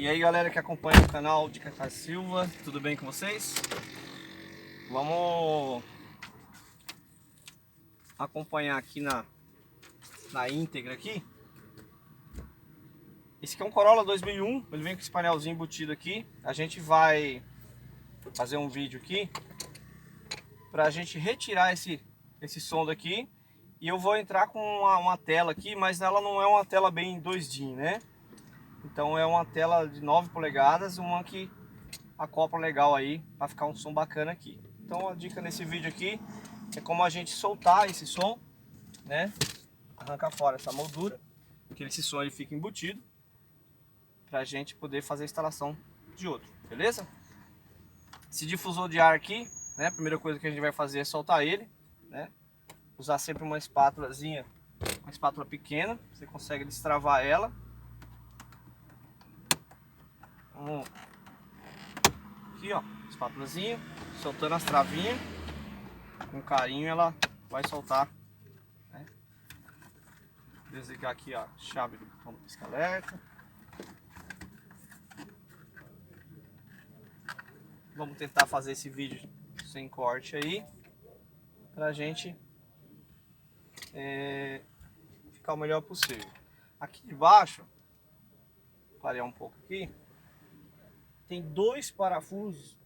E aí galera que acompanha o canal de Cacá Silva, tudo bem com vocês? Vamos acompanhar aqui na íntegra aqui. Esse aqui é um Corolla 2001, ele vem com esse painelzinho embutido aqui. A gente vai fazer um vídeo aqui pra gente retirar esse som daqui. E eu vou entrar com uma tela aqui, mas ela não é uma tela bem 2D, né? Então é uma tela de 9 polegadas, uma que acopla legal aí, para ficar um som bacana aqui. Então a dica nesse vídeo aqui é como a gente soltar esse som, né? Arrancar fora essa moldura, que esse som ele fica embutido, para a gente poder fazer a instalação de outro, beleza? Esse difusor de ar aqui, né? A primeira coisa que a gente vai fazer é soltar ele, né? Usar sempre uma espátulazinha, uma espátula pequena, você consegue destravar ela. Aqui ó, espátulazinha, soltando as travinhas, com carinho ela vai soltar, né? Desligar aqui a chave do botão do pisca-alerta. Vamos tentar fazer esse vídeo sem corte aí, pra gente ficar o melhor possível. Aqui debaixo, clarear um pouco aqui, tem dois parafusos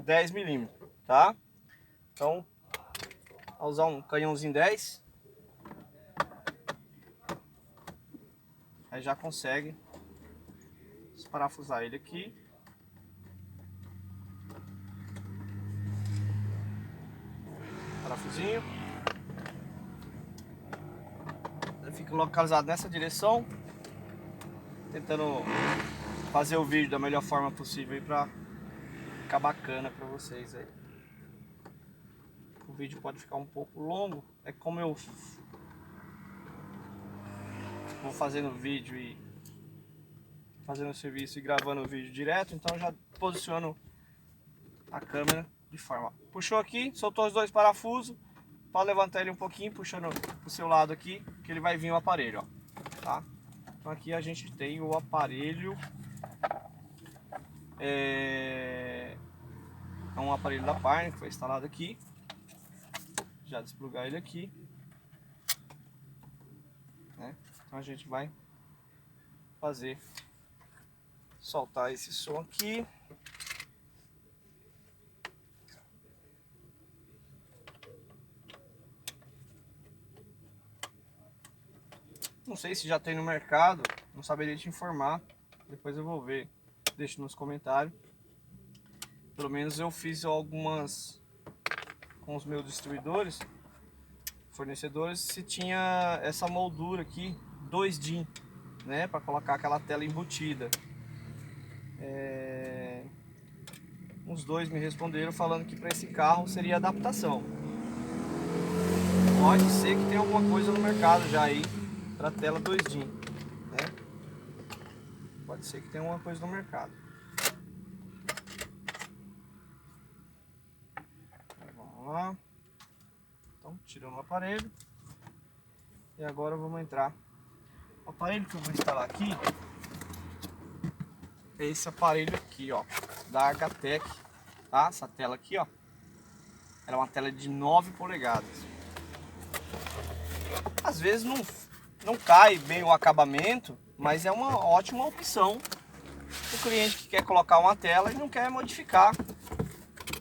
10 mm, tá? Então, vou usar um canhãozinho 10, aí já consegue desparafusar ele aqui. Parafusinho. Ele fica localizado nessa direção, tentando fazer o vídeo da melhor forma possível aí pra ficar bacana pra vocês aí. O vídeo pode ficar um pouco longo, é como eu vou fazendo vídeo e fazendo o serviço e gravando o vídeo direto, então eu já posiciono a câmera de forma. Puxou aqui, soltou os dois parafusos, para levantar ele um pouquinho, puxando pro seu lado aqui, que ele vai vir o aparelho, ó, tá? Então aqui a gente tem o aparelho, é um aparelho da Pioneer que foi instalado aqui. Já desplugar ele aqui, né? Então a gente vai soltar esse som aqui. Não sei se já tem no mercado, não saberia te informar. Depois eu vou ver, deixo nos comentários. Pelo menos eu fiz algumas com os meus distribuidores, fornecedores, se tinha essa moldura aqui 2D, né, para colocar aquela tela embutida. Uns dois me responderam falando que para esse carro seria adaptação. Pode ser que tenha alguma coisa no mercado já aí para tela 2D, né? Pode ser que tenha alguma coisa no mercado. Vamos lá. Então, tirando o aparelho. E agora vamos entrar. O aparelho que eu vou instalar aqui é esse aparelho aqui, ó, da Agatec, tá? Essa tela aqui, ó, ela é uma tela de 9 polegadas. Às vezes não cai bem o acabamento, mas é uma ótima opção o cliente que quer colocar uma tela e não quer modificar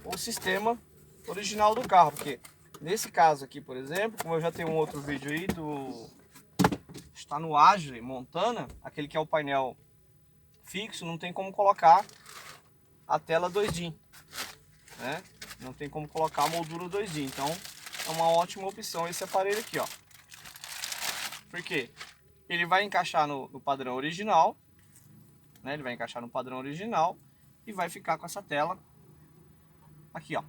o sistema original do carro, porque nesse caso aqui, por exemplo, como eu já tenho um outro vídeo aí está no Agile Montana, aquele que é o painel fixo, não tem como colocar a tela 2D, né? Não tem como colocar a moldura 2D, então é uma ótima opção esse aparelho aqui, ó. Porque ele vai encaixar no padrão original, né? Ele vai encaixar no padrão original e vai ficar com essa tela aqui, ó,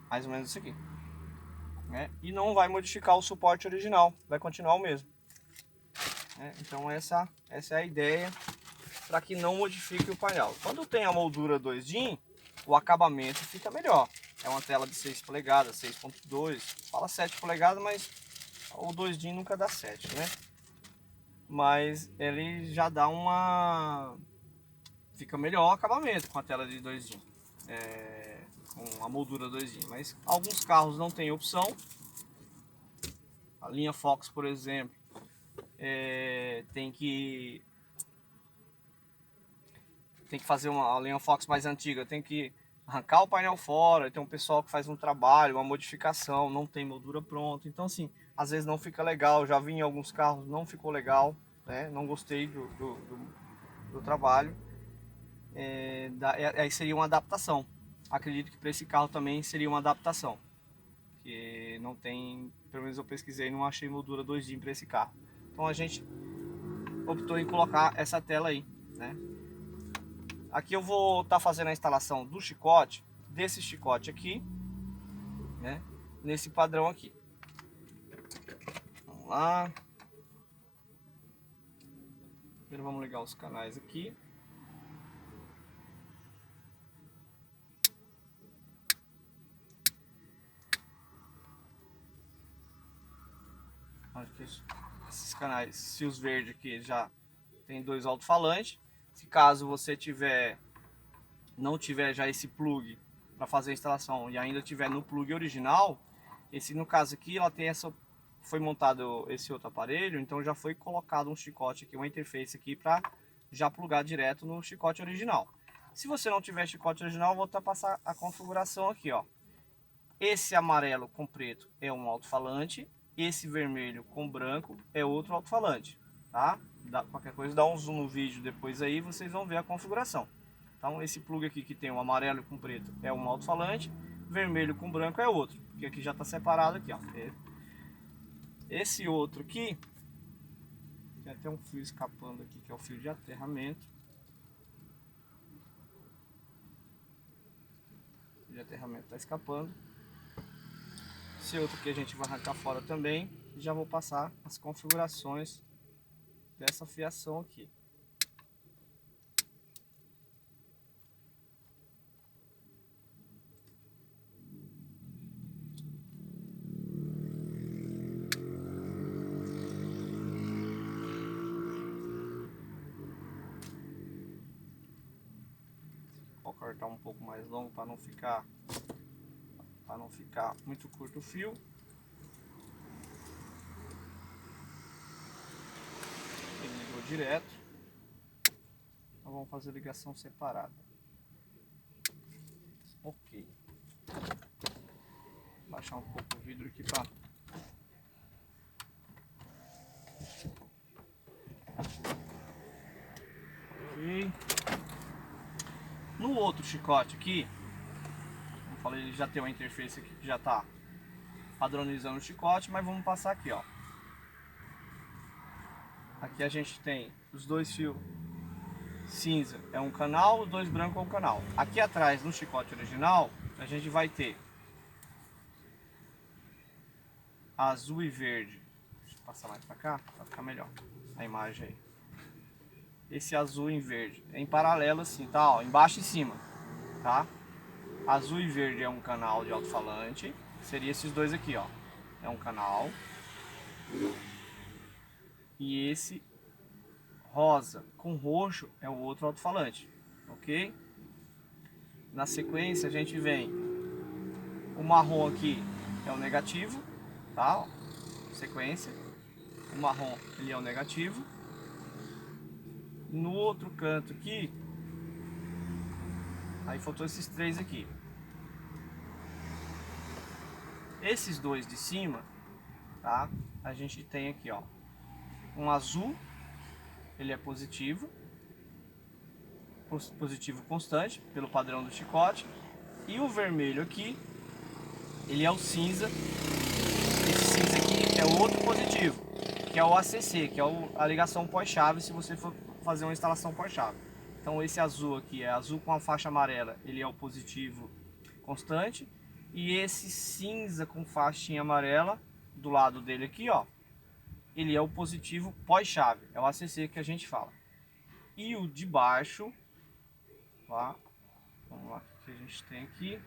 mais ou menos isso aqui, né? E não vai modificar o suporte original, vai continuar o mesmo, né? Então essa é a ideia, para que não modifique o painel. Quando tem a moldura 2D, o acabamento fica melhor. É uma tela de 6 polegadas, 6.2, fala 7 polegadas, mas o 2D nunca dá 7, né? Mas ele já dá uma fica melhor o acabamento com a tela de 2 in, com a moldura 2 in, mas alguns carros não tem opção. A linha Fox, por exemplo, tem que fazer a linha Fox mais antiga, tem que arrancar o painel fora, tem um pessoal que faz um trabalho, uma modificação, não tem moldura pronta, então assim, às vezes não fica legal. Já vi em alguns carros, não ficou legal, né? Não gostei do trabalho. Aí seria uma adaptação. Acredito que para esse carro também seria uma adaptação, que não tem, pelo menos eu pesquisei, não achei moldura 2 in para esse carro. Então a gente optou em colocar essa tela aí, né? Aqui eu vou estar fazendo a instalação do chicote, desse chicote aqui, né? Nesse padrão aqui. Vamos lá. Primeiro vamos ligar os canais aqui. Esses canais, fios verdes aqui, já tem 2 alto-falantes. Se caso você não tiver já esse plug para fazer a instalação e ainda tiver no plug original, esse no caso aqui, ela tem foi montado esse outro aparelho, então já foi colocado um chicote aqui, uma interface aqui para já plugar direto no chicote original. Se você não tiver chicote original, eu vou passar a configuração aqui, ó. Esse amarelo com preto é um alto-falante, esse vermelho com branco é outro alto-falante, tá? Qualquer coisa dá um zoom no vídeo depois aí, vocês vão ver a configuração. Então esse plug aqui que tem o amarelo com preto é um alto-falante, vermelho com branco é outro, porque aqui já está separado aqui, ó. Esse outro aqui, tem até um fio escapando aqui, que é o fio de aterramento. O fio de aterramento está escapando. Esse outro aqui a gente vai arrancar fora também. E já vou passar as configurações dessa fiação aqui. Vou cortar um pouco mais longo para não ficar muito curto o fio. Ele ligou direto. Então vamos fazer ligação separada. Ok. Vou baixar um pouco o vidro aqui para ok. No outro chicote aqui, como eu falei, ele já tem uma interface aqui que já está padronizando o chicote, mas vamos passar aqui, ó. Aqui a gente tem os 2 fios cinza é um canal, os 2 brancos é um canal. Aqui atrás, no chicote original, a gente vai ter azul e verde. Deixa eu passar mais para cá, para ficar melhor a imagem aí. Esse azul e verde é em paralelo assim, tá? Ó, embaixo e cima, tá? Azul e verde é um canal de alto-falante. Seria esses dois aqui, ó. É um canal. E esse rosa com roxo é o outro alto-falante, ok? Na sequência a gente vem o marrom aqui é o negativo, tá? Ó, sequência. O marrom ele é o negativo. No outro canto aqui, aí faltou esses 3 aqui. Esses 2 de cima, tá? A gente tem aqui, ó, um azul, ele é positivo constante, pelo padrão do chicote. E o vermelho aqui, ele é o cinza. Esse cinza aqui é outro positivo, que é o ACC, que é a ligação pós-chave, se você for fazer uma instalação pós-chave. Então esse azul aqui é azul com a faixa amarela, ele é o positivo constante. E esse cinza com faixinha amarela, do lado dele aqui, ó, ele é o positivo pós-chave, é o ACC que a gente fala. E o de baixo, tá? Vamos lá, o que a gente tem aqui.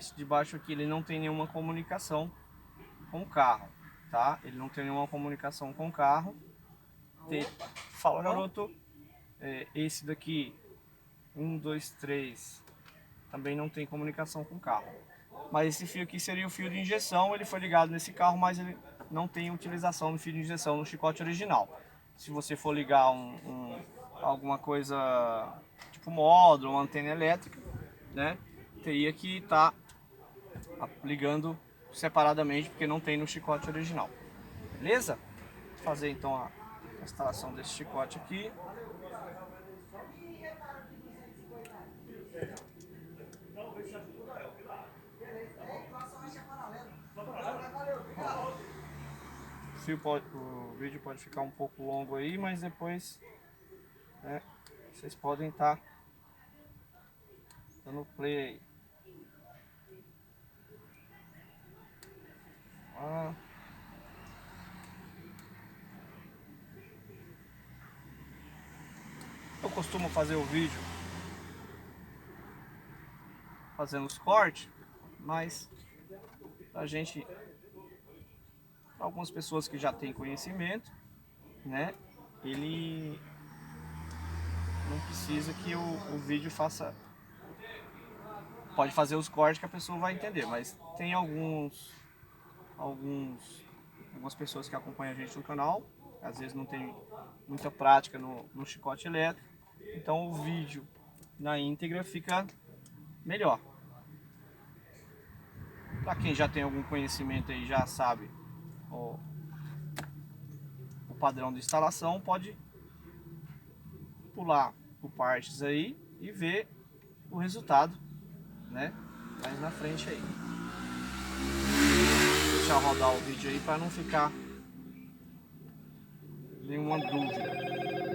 esse de baixo aqui, ele não tem nenhuma comunicação com o carro, tá? Ele não tem nenhuma comunicação com o carro. Fala, garoto. Esse daqui, 1, 2, 3, também não tem comunicação com o carro. Mas esse fio aqui seria o fio de injeção, ele foi ligado nesse carro, mas ele não tem utilização do fio de injeção no chicote original. Se você for ligar alguma coisa tipo módulo, uma antena elétrica, né, teria que estar ligando separadamente, porque não tem no chicote original. Beleza? Vou fazer então a instalação desse chicote aqui. O vídeo pode ficar um pouco longo aí, mas depois, né, vocês podem estar dando play aí. Eu costumo fazer o vídeo fazendo os cortes, mas a gente, algumas pessoas que já têm conhecimento, né, ele não precisa que o vídeo faça, pode fazer os cortes que a pessoa vai entender, mas tem algumas pessoas que acompanham a gente no canal, às vezes não tem muita prática no chicote elétrico, então o vídeo na íntegra fica melhor. Para quem já tem algum conhecimento aí, já sabe o padrão de instalação, pode pular por partes aí e ver o resultado, né, mais na frente aí. Vou deixar rodar o vídeo aí para não ficar nenhuma dúvida.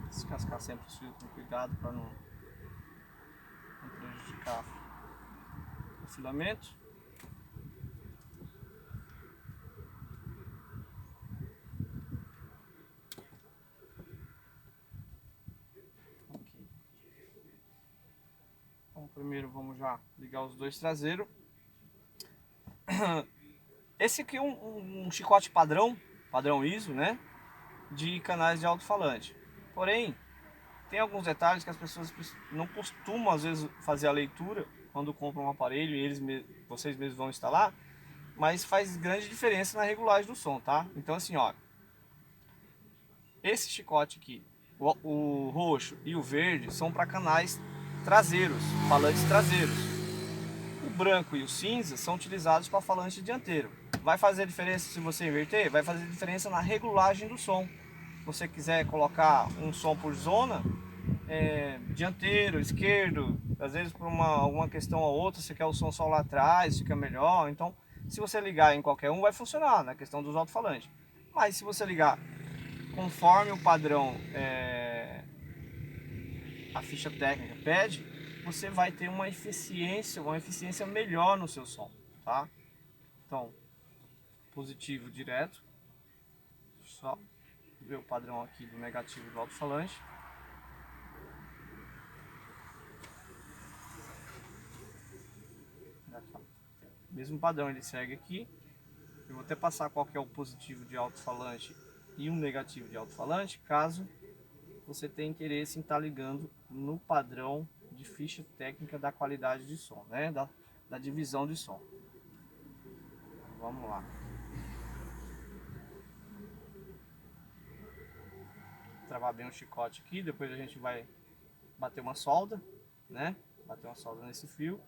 Descascar sempre os fios com cuidado para não prejudicar o filamento. Okay. Então, primeiro vamos já ligar os dois traseiros. Esse aqui é um chicote padrão ISO, né, de canais de alto-falante. Porém, tem alguns detalhes que as pessoas não costumam às vezes fazer a leitura quando compram um aparelho e vocês mesmos vão instalar, mas faz grande diferença na regulagem do som, tá? Então assim, ó, esse chicote aqui, o roxo e o verde são para canais traseiros, falantes traseiros. O branco e o cinza são utilizados para falante dianteiro. Vai fazer diferença se você inverter? Vai fazer diferença na regulagem do som. Se você quiser colocar um som por zona, dianteiro, esquerdo, às vezes por alguma questão ou outra, você quer o som só lá atrás, fica melhor. Então, se você ligar em qualquer um, vai funcionar na questão dos alto-falantes. Mas se você ligar conforme o padrão, a ficha técnica pede, você vai ter uma eficiência melhor no seu som, tá? Então, positivo direto, só ver o padrão aqui do negativo do alto-falante. Mesmo padrão ele segue aqui. Eu vou até passar qual que é o positivo de alto-falante e um negativo de alto-falante, caso você tenha interesse em estar ligando no padrão de ficha técnica da qualidade de som, né? Da divisão de som. Vamos lá. Travar bem o chicote aqui, depois a gente vai bater uma solda, né? Bater uma solda nesse fio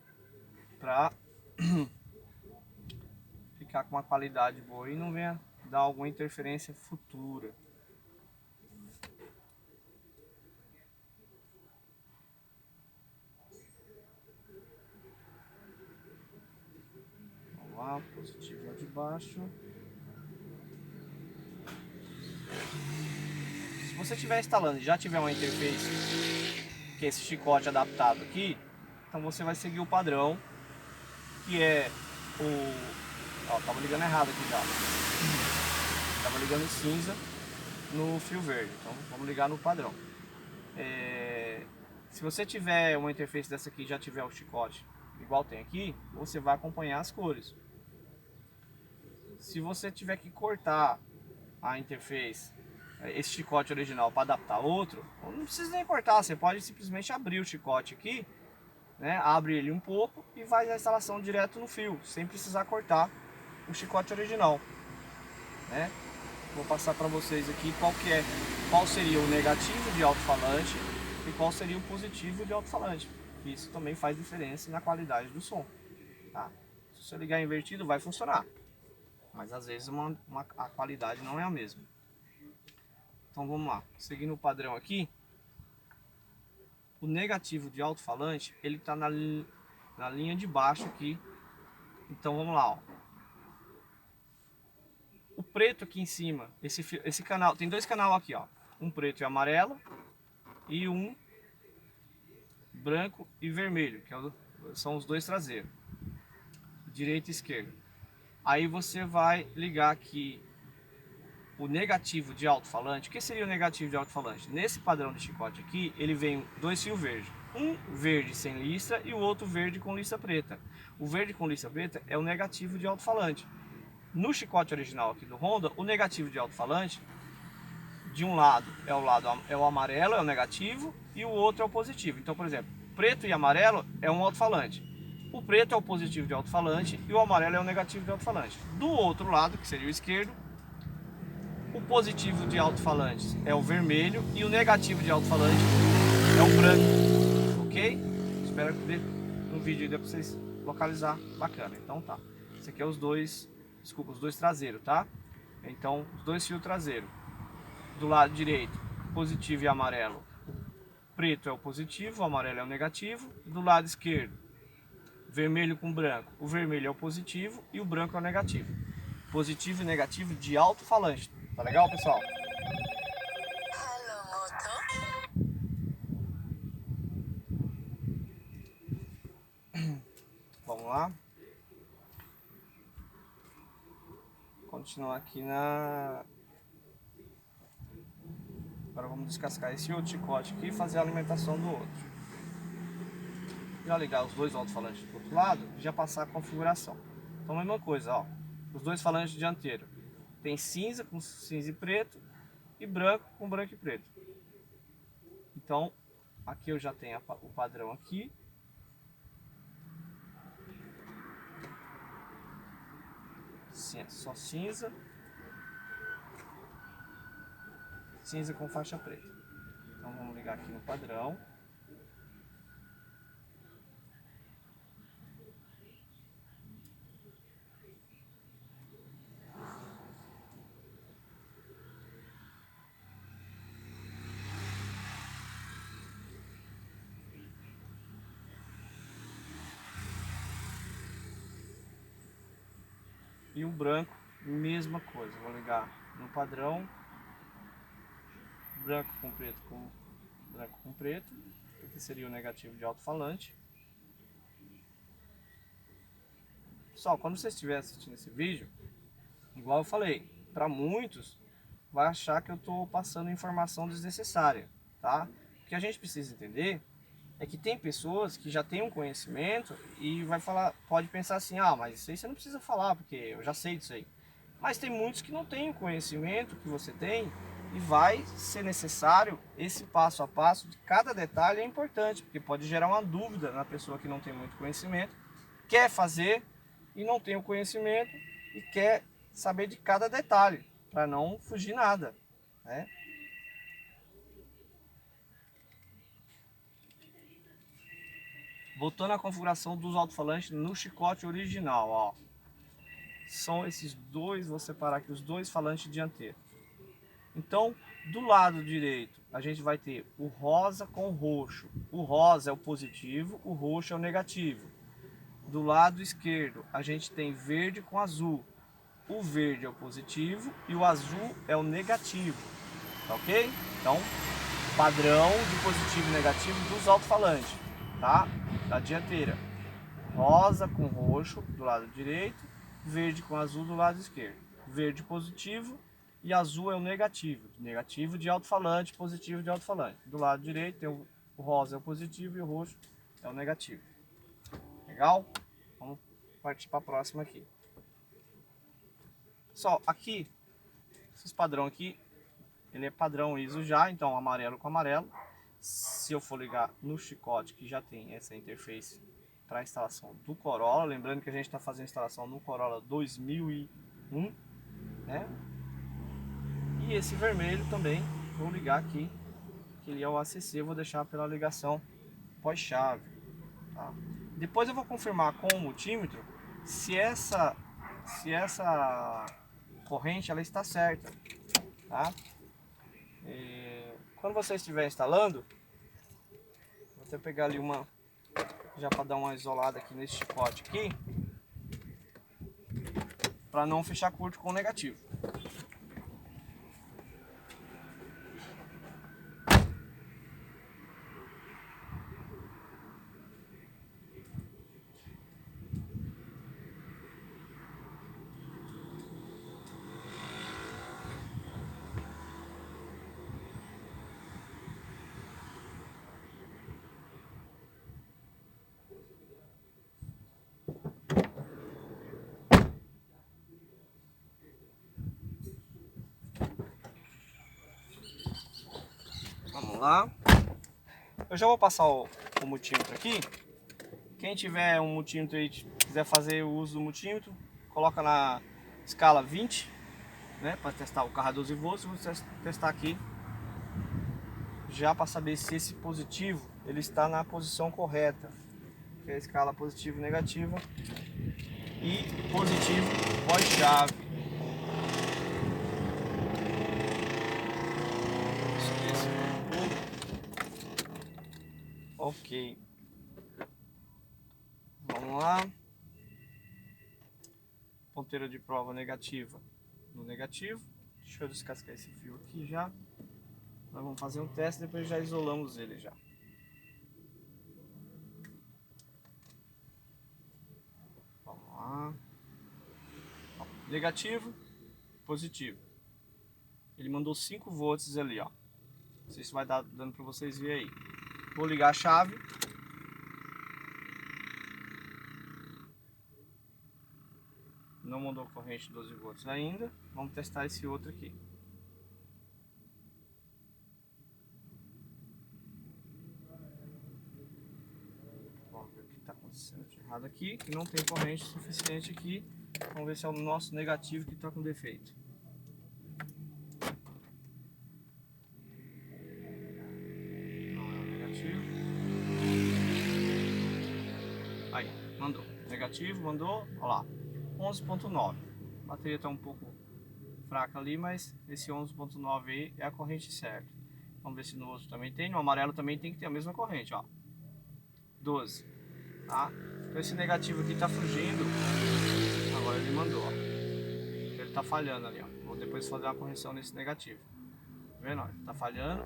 para ficar com uma qualidade boa e não venha dar alguma interferência futura. Vamos lá, positivo lá de baixo. Se você estiver instalando e já tiver uma interface, que é esse chicote adaptado aqui, então você vai seguir o padrão, que é o... Ó, tava ligando errado aqui já. Tava ligando cinza no fio verde, então vamos ligar no padrão. Se você tiver uma interface dessa aqui e já tiver o chicote igual tem aqui, você vai acompanhar as cores. Se você tiver que cortar a interface, esse chicote original, para adaptar outro, não precisa nem cortar, você pode simplesmente abrir o chicote aqui, né? Abre ele um pouco e faz a instalação direto no fio, sem precisar cortar o chicote original, né? Vou passar para vocês aqui qual seria o negativo de alto-falante e qual seria o positivo de alto-falante. Isso também faz diferença na qualidade do som, tá? Se você ligar invertido vai funcionar, mas às vezes a qualidade não é a mesma. Então vamos lá, seguindo o padrão aqui, o negativo de alto-falante ele está na linha de baixo aqui. Então vamos lá, ó. O preto aqui em cima, esse canal, tem dois canais aqui, ó, um preto e amarelo e um branco e vermelho, são os dois traseiros, direita e esquerda. Aí você vai ligar aqui o negativo de alto-falante. O que seria o negativo de alto-falante? Nesse padrão de chicote aqui, ele vem dois fios verdes. Um verde sem listra e o outro verde com listra preta. O verde com listra preta é o negativo de alto-falante. No chicote original aqui do Honda, o negativo de alto-falante, de um lado é o amarelo, é o negativo, e o outro é o positivo. Então, por exemplo, preto e amarelo é um alto-falante. O preto é o positivo de alto-falante e o amarelo é o negativo de alto-falante. Do outro lado, que seria o esquerdo, o positivo de alto-falante é o vermelho e o negativo de alto-falante é o branco, ok? Espero que no vídeo dê para vocês localizar bacana. Então tá, esse aqui é os dois traseiros, tá? Então os dois fios traseiros, do lado direito positivo e amarelo, o preto é o positivo, o amarelo é o negativo. Do lado esquerdo, vermelho com branco, o vermelho é o positivo e o branco é o negativo. Positivo e negativo de alto-falante. Tá legal, pessoal? Vamos lá. Continuar aqui na... Agora vamos descascar esse outro chicote aqui e fazer a alimentação do outro. Já ligar os dois alto-falantes do outro lado e já passar a configuração. Então a mesma coisa, ó. Os dois falantes dianteiros. Tem cinza com cinza e preto e branco com branco e preto. Então aqui eu já tenho o padrão aqui. Só cinza. Cinza com faixa preta. Então vamos ligar aqui no padrão. E o branco, mesma coisa. Vou ligar no padrão. Branco com preto com branco com preto. Aqui seria o negativo de alto-falante. Pessoal, quando você estiver assistindo esse vídeo, igual eu falei, para muitos vai achar que eu estou passando informação desnecessária, tá? O que a gente precisa entender é que tem pessoas que já têm um conhecimento e vai falar, pode pensar assim, ah, mas isso aí você não precisa falar, porque eu já sei disso aí. Mas tem muitos que não têm o conhecimento que você tem e vai ser necessário esse passo a passo de cada detalhe é importante, porque pode gerar uma dúvida na pessoa que não tem muito conhecimento, quer fazer e não tem o conhecimento e quer saber de cada detalhe, para não fugir nada, né? Voltando à configuração dos alto-falantes no chicote original, ó. São esses dois, vou separar aqui os dois falantes dianteiros. Então, do lado direito, a gente vai ter o rosa com o roxo. O rosa é o positivo, o roxo é o negativo. Do lado esquerdo, a gente tem verde com azul. O verde é o positivo e o azul é o negativo, tá ok? Então, padrão de positivo e negativo dos alto-falantes, tá? Da dianteira. Rosa com roxo do lado direito, verde com azul do lado esquerdo. Verde positivo e azul é o negativo. Negativo de alto-falante, positivo de alto-falante. Do lado direito tem o rosa é o positivo e o roxo é o negativo. Legal? Vamos partir para a próxima aqui. Só aqui, esses padrão aqui, ele é padrão ISO já, então amarelo com amarelo. Se eu for ligar no chicote que já tem essa interface para a instalação do Corolla, lembrando que a gente está fazendo a instalação no Corolla 2001, né? E esse vermelho também, vou ligar aqui, que ele é o ACC, vou deixar pela ligação pós-chave. Tá? Depois eu vou confirmar com o multímetro se essa corrente ela está certa, tá? Quando você estiver instalando, vou até pegar ali uma, já para dar uma isolada aqui nesse chicote aqui, para não fechar curto com o negativo. Vamos lá. Eu já vou passar o multímetro aqui. Quem tiver um multímetro e quiser fazer o uso do multímetro, coloca na escala 20, né, para testar o carro a 12 volts. Vou testar aqui já para saber se esse positivo ele está na posição correta, que é a escala positivo e negativa, e positivo pós-chave. Ok, vamos lá. Ponteira de prova negativa no negativo. Deixa eu descascar esse fio aqui já. Nós vamos fazer um teste, depois já isolamos ele já. Vamos lá. Negativo, positivo. Ele mandou 5 volts ali, ó. Não sei se vai dar dando para vocês verem aí. Vou ligar a chave. Não mandou corrente 12 volts ainda. Vamos testar esse outro aqui. Vamos ver o que está acontecendo de errado aqui. Que não tem corrente suficiente aqui. Vamos ver se é o nosso negativo que está com defeito. Não é o negativo. Aí, mandou. Negativo, mandou. Olha lá. 11.9. A bateria está um pouco fraca ali, mas esse 11.9 aí é a corrente certa. Vamos ver se no outro também tem. No amarelo também tem que ter a mesma corrente, ó. 12, tá? Então esse negativo aqui tá fugindo. Agora ele mandou, ó. Ele tá falhando ali, ó. Vou depois fazer uma correção nesse negativo. Tá vendo? Ó, tá falhando.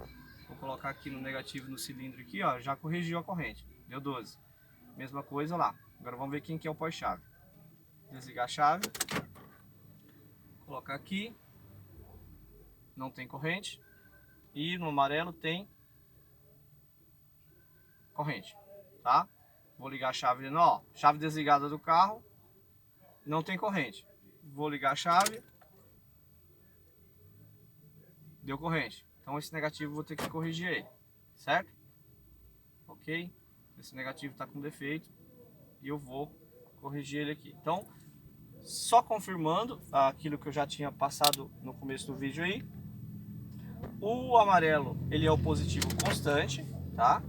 Vou colocar aqui no negativo, no cilindro aqui, ó. Já corrigiu a corrente. Deu 12. Mesma coisa lá. Agora vamos ver quem que é o pós-chave. Desligar a chave. Colocar aqui. Não tem corrente. E no amarelo tem corrente, tá? Vou ligar a chave, ó, chave desligada do carro, não tem corrente. Vou ligar a chave, deu corrente. Então esse negativo vou ter que corrigir ele, certo? Ok? Esse negativo está com defeito e eu vou corrigir ele aqui. Então, só confirmando aquilo que eu já tinha passado no começo do vídeo aí. O amarelo, ele é o positivo constante, tá?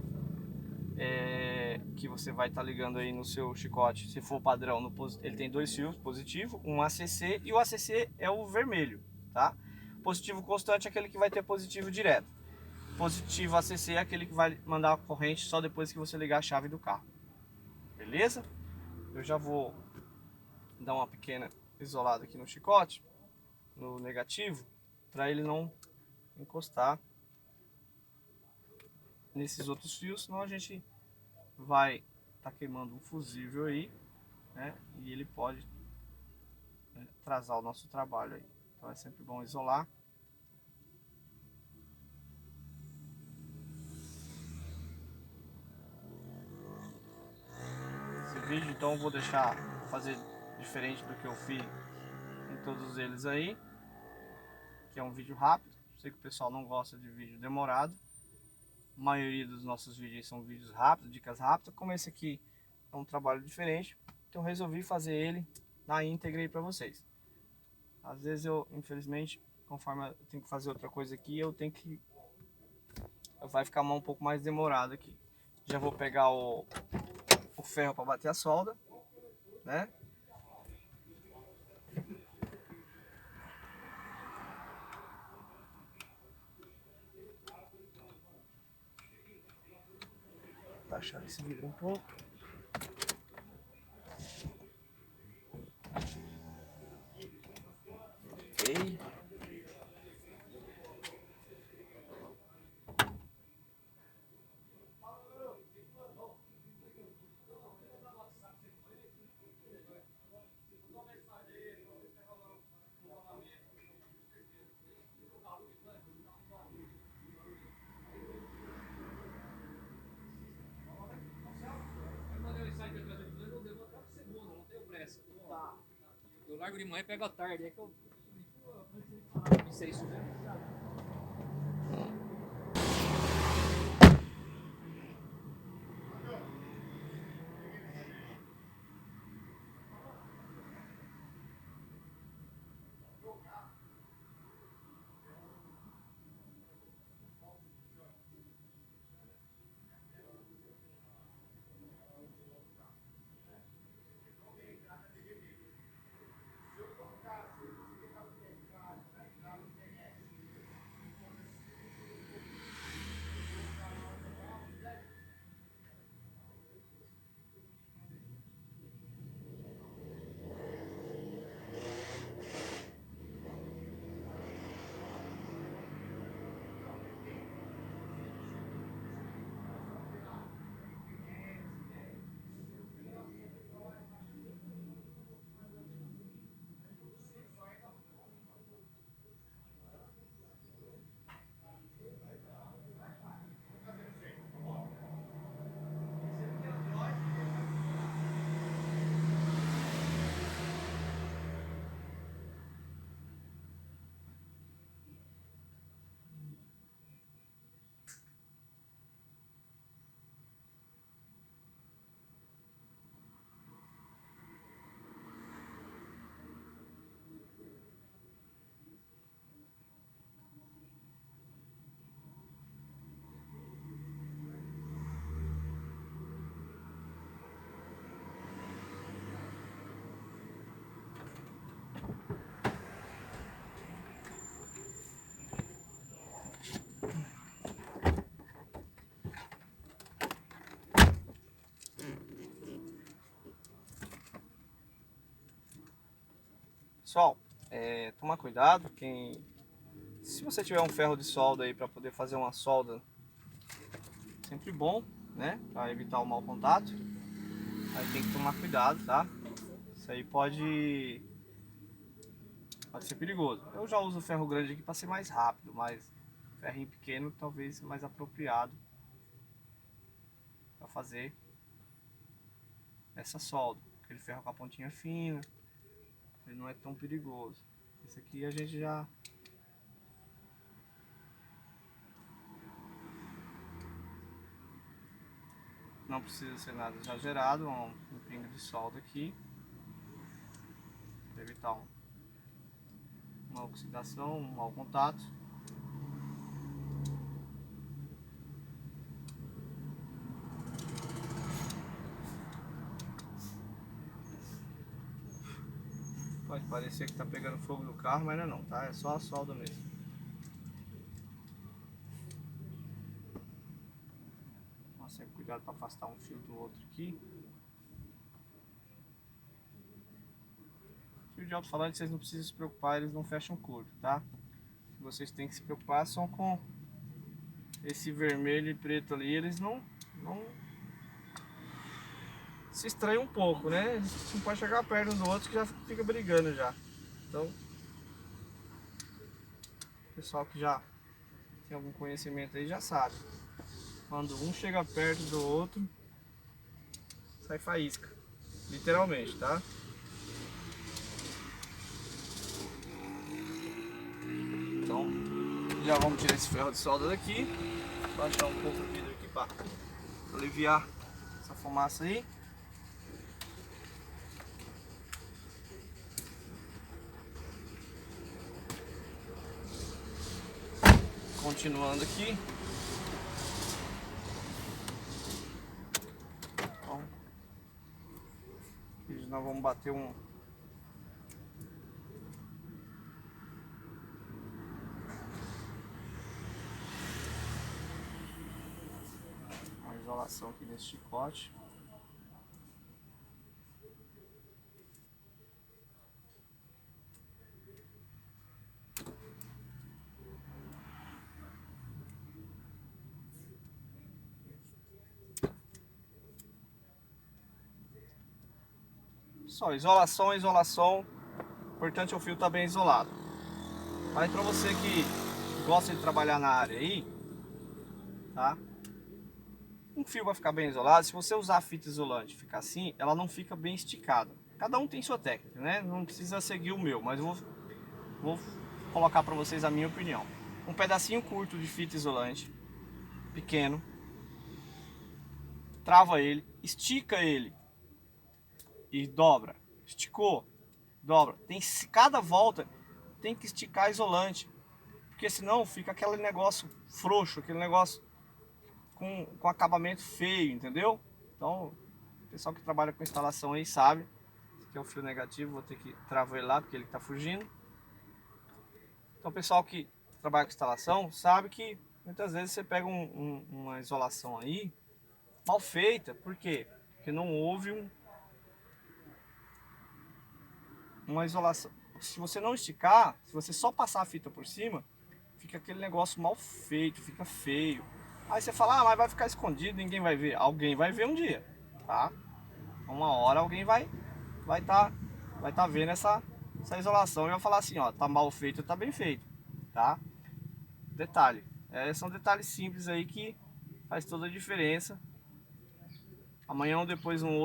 Que você vai estar ligando aí no seu chicote, se for padrão, ele tem 2 fios positivo, um ACC, e o ACC é o vermelho, tá? Positivo constante é aquele que vai ter positivo direto. Positivo ACC é aquele que vai mandar a corrente só depois que você ligar a chave do carro. Beleza? eu já vou dar uma pequena isolada aqui no chicote, no negativo, para ele não encostar nesses outros fios, senão a gente vai estar queimando um fusível aí, né? E ele pode, né, atrasar o nosso trabalho aí. Então é sempre bom isolar. Esse vídeo então eu vou deixar fazer diferente do que eu fiz em todos eles aí, que é um vídeo rápido. Sei que o pessoal não gosta de vídeo demorado. A maioria dos nossos vídeos são vídeos rápidos, dicas rápidas. Como esse aqui é um trabalho diferente, então eu resolvi fazer ele na íntegra aí para vocês. Às vezes eu, infelizmente, conforme eu tenho que fazer outra coisa aqui, vai ficar um pouco mais demorado aqui. Já vou pegar o ferro para bater a solda, né? Baixar esse vidro um pouco. Ok. Eu largo de manhã e pego à tarde. É que eu não sei isso mesmo. Pessoal, tomar cuidado. Se você tiver um ferro de solda aí para poder fazer uma solda, sempre bom, né? Para evitar o mau contato. Aí tem que tomar cuidado, tá? Isso aí pode ser perigoso. Eu já uso ferro grande aqui para ser mais rápido, mas ferrinho pequeno talvez mais apropriado para fazer essa solda. Aquele ferro com a pontinha fina, ele não é tão perigoso. Esse aqui a gente já não precisa ser nada exagerado, um pingo de solda aqui para evitar uma oxidação, um mau contato. Pode parecer que está pegando fogo no carro, mas não, tá? É só a solda mesmo. Toma sempre cuidado para afastar um fio do outro aqui. Fio de alto-falante vocês não precisam se preocupar, eles não fecham curto, tá? Vocês têm que se preocupar só com esse vermelho e preto ali, eles não se estranham um pouco, né? A gente não pode chegar perto um do outro que já fica brigando já. Então, o pessoal que já tem algum conhecimento aí já sabe. Quando um chega perto do outro, sai faísca. Literalmente, tá? Então, já vamos tirar esse ferro de solda daqui. Baixar um pouco o vidro aqui para aliviar essa fumaça aí. Continuando aqui. Então, nós vamos bater uma isolação aqui nesse chicote. Só isolação, isolação. O importante é o fio estar bem isolado. Mas para você que gosta de trabalhar na área aí, tá? Um fio vai ficar bem isolado. Se você usar a fita isolante e ficar assim, ela não fica bem esticada. Cada um tem sua técnica, né? Não precisa seguir o meu, mas eu vou colocar para vocês a minha opinião. Um pedacinho curto de fita isolante, pequeno, trava ele, estica ele e dobra. Esticou, dobra. Cada volta tem que esticar isolante, porque senão fica aquele negócio frouxo, aquele negócio com acabamento feio, entendeu? Então, o pessoal que trabalha com instalação aí sabe. Esse aqui é o fio negativo, vou ter que travar ele lá porque ele está fugindo. Então, o pessoal que trabalha com instalação sabe que muitas vezes você pega uma isolação aí mal feita. Por quê? Porque não houve uma isolação. Se você não esticar, se você só passar a fita por cima, fica aquele negócio mal feito, fica feio. Aí você fala, ah, mas vai ficar escondido, ninguém vai ver. Alguém vai ver um dia, tá? Uma hora alguém vai tá vendo essa isolação e vai falar assim, ó, tá mal feito, tá bem feito, tá? Detalhe, são detalhes simples aí que faz toda a diferença. Amanhã ou depois um outro